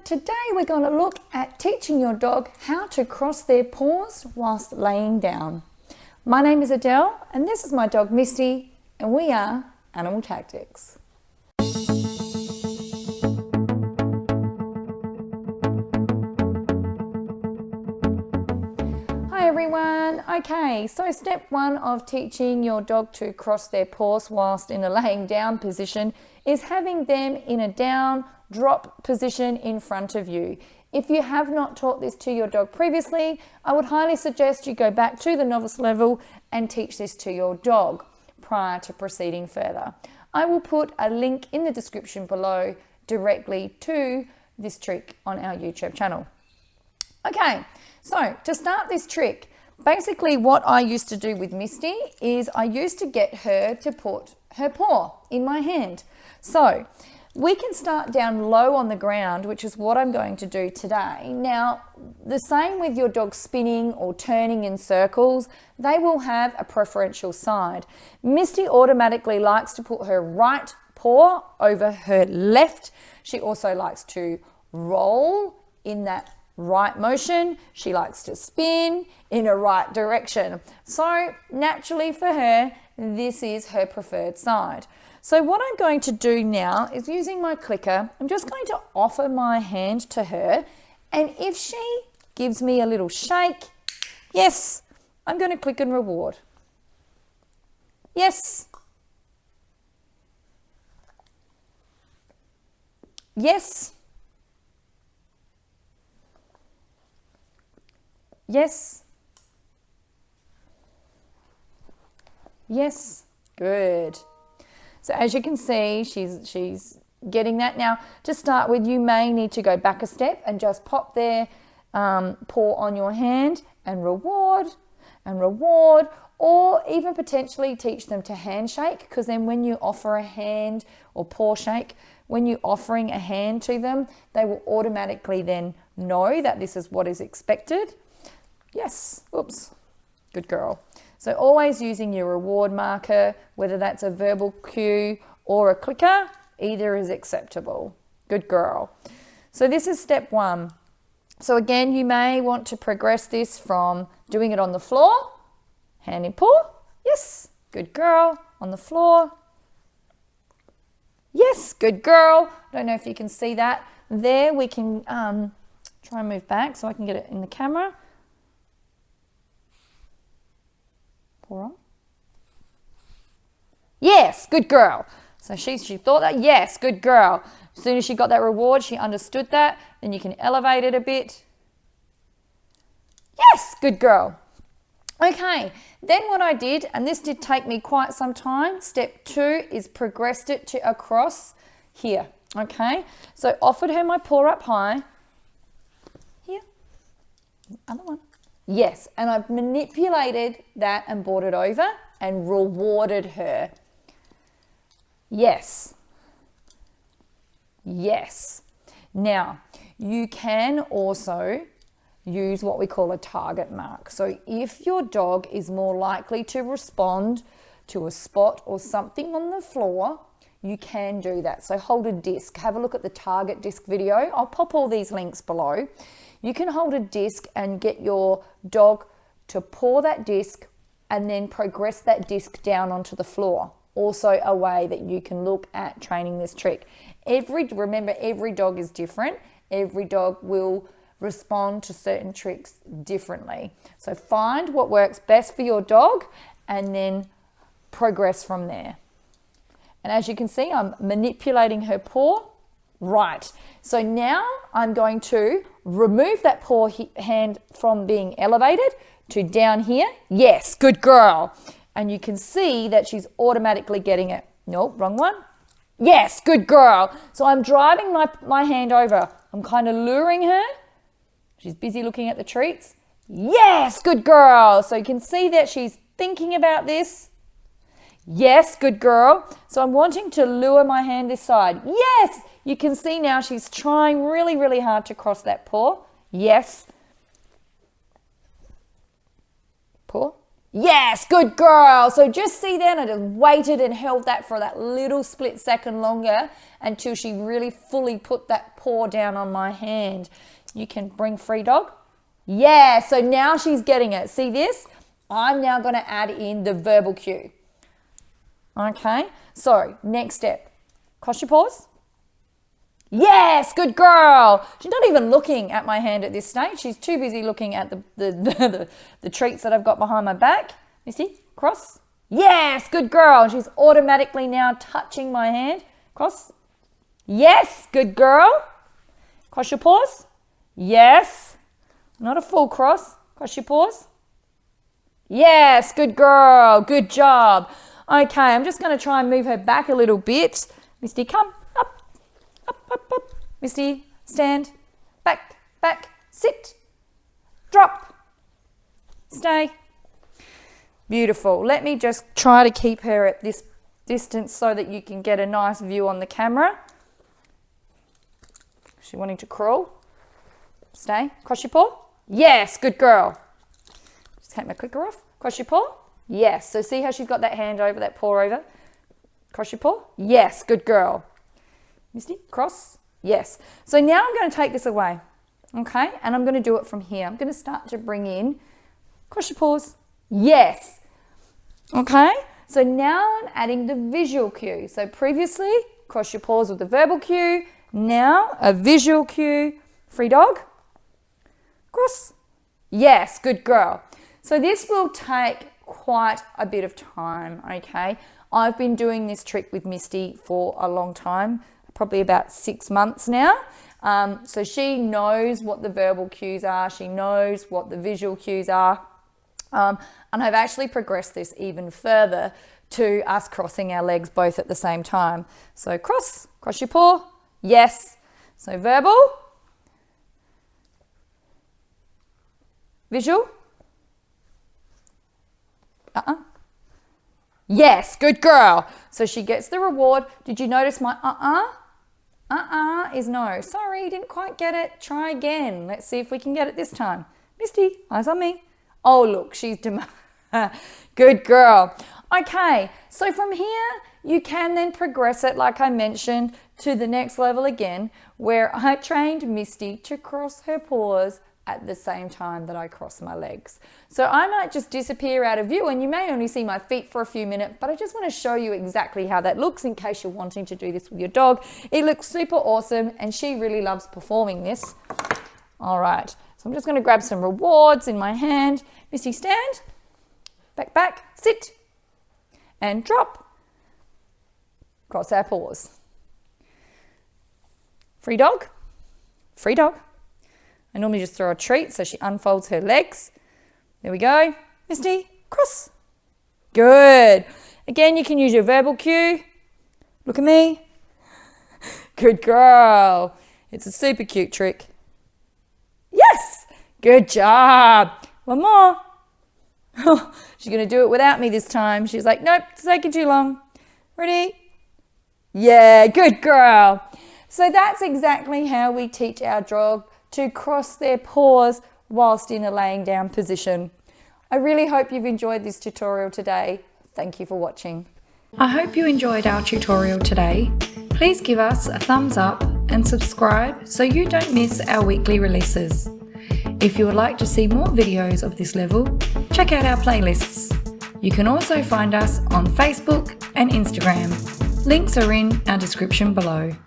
today we're going to look at teaching your dog how to cross their paws whilst laying down. My name is Adele and this is my dog Misty and we are Animal Tactics. Hi everyone. Okay, so step one of teaching your dog to cross their paws whilst in a laying down position is having them in a down drop position in front of you. If you have not taught this to your dog previously, I would highly suggest you go back to the novice level and teach this to your dog prior to proceeding further. I will put a link in the description below directly to this trick on our YouTube channel. Okay, so to start this trick, basically what I used to do with Misty is I used to get her to put her paw in my hand. So we can start down low on the ground, which is what I'm going to do today. Now, the same with your dog spinning or turning in circles, they will have a preferential side. Misty automatically likes to put her right paw over her left. She also likes to roll in that right motion. She likes to spin in a right direction. So naturally for her, this is her preferred side. So what I'm going to do now is using my clicker, I'm just going to offer my hand to her, and if she gives me a little shake, yes, I'm going to click and reward. Yes. Yes. Yes. Yes. Good. So as you can see, she's getting that. Now, to start with, you may need to go back a step and just pop their paw on your hand and reward, or even potentially teach them to handshake, because then when you offer a hand or paw shake, when you're offering a hand to them, they will automatically then know that this is what is expected. Yes, oops, good girl. So always using your reward marker, whether that's a verbal cue or a clicker, either is acceptable. Good girl. So this is step one. So again, you may want to progress this from doing it on the floor, hand in paw, yes, good girl, on the floor, yes, good girl. I don't know if you can see that. There we can try and move back so I can get it in the camera. Paw on. Yes, good girl. So she thought that, yes, good girl. As soon as she got that reward, she understood that. Then you can elevate it a bit. Yes, good girl. Okay, then what I did, and this did take me quite some time, step two is progressed it to across here, okay? So offered her my paw up high. Here, other one. Yes, and I've manipulated that and brought it over and rewarded her. Yes. Yes. Now, you can also use what we call a target mark. So if your dog is more likely to respond to a spot or something on the floor, you can do that. So hold a disc. Have a look at the target disc video. I'll pop all these links below. You can hold a disc and get your dog to paw that disc and then progress that disc down onto the floor. Also a way that you can look at training this trick. Remember, every dog is different. Every dog will respond to certain tricks differently. So find what works best for your dog and then progress from there. And as you can see, I'm manipulating her paw. Right, so now I'm going to remove that paw hand from being elevated to down here. Yes, good girl. And you can see that she's automatically getting it. Nope, wrong one. Yes, good girl. So I'm driving my hand over. I'm kind of luring her. She's busy looking at the treats. Yes, good girl. So you can see that she's thinking about this. Yes, good girl. So I'm wanting to lure my hand this side. Yes, you can see now she's trying really, really hard to cross that paw. Yes. Paw. Yes, good girl. So just see then, I just waited and held that for that little split second longer until she really fully put that paw down on my hand. You can bring free dog. Yeah, so now she's getting it. See this? I'm now going to add in the verbal cue. Okay, so next step. Cross your paws. Yes, good girl. She's not even looking at my hand at this stage. She's too busy looking at the treats that I've got behind my back. Misty, cross. Yes, good girl. She's automatically now touching my hand. Cross. Yes, good girl. Cross your paws. Yes. Not a full cross. Cross your paws. Yes, good girl. Good job. Okay, I'm just going to try and move her back a little bit. Misty, come. Up. Misty, stand. Back, sit. Drop. Stay. Beautiful. Let me just try to keep her at this distance so that you can get a nice view on the camera. Is she wanting to crawl? Stay. Cross your paw. Yes, good girl. Just take my clicker off. Cross your paw. Yes. So see how she's got that hand over, that paw over? Cross your paw. Yes, good girl. Misty, cross. Yes. So now I'm going to take this away. Okay. And I'm going to do it from here. I'm going to start to bring in, cross your paws. Yes. Okay. So now I'm adding the visual cue. So previously, cross your paws with the verbal cue. Now a visual cue. Free dog. Cross. Yes, good girl. So this will take quite a bit of time, okay? I've been doing this trick with Misty for a long time, probably about 6 months now. So she knows what the verbal cues are. She knows what the visual cues are. And I've actually progressed this even further to us crossing our legs both at the same time. So cross your paw. Yes. So verbal. Visual. Yes, good girl. So she gets the reward. Did you notice my is no. Sorry, didn't quite get it. Try again. Let's see if we can get it this time. Misty, eyes on me. Oh, look, she's good girl. Okay, so from here, you can then progress it, like I mentioned, to the next level again, where I trained Misty to cross her paws at the same time that I cross my legs. So I might just disappear out of view and you may only see my feet for a few minutes, but I just want to show you exactly how that looks in case you're wanting to do this with your dog. It looks super awesome and she really loves performing this. All right, so I'm just going to grab some rewards in my hand. Misty, stand, back, sit, and drop. Cross our paws. Free dog. I normally just throw a treat, so she unfolds her legs. There we go. Misty, cross. Good. Again, you can use your verbal cue. Look at me. Good girl. It's a super cute trick. Yes. Good job. One more. She's going to do it without me this time. She's like, nope, it's taking too long. Ready? Yeah, good girl. So that's exactly how we teach our dog to cross their paws whilst in a laying down position. I really hope you've enjoyed this tutorial today. Thank you for watching. I hope you enjoyed our tutorial today. Please give us a thumbs up and subscribe so you don't miss our weekly releases. If you would like to see more videos of this level, check out our playlists. You can also find us on Facebook and Instagram. Links are in our description below.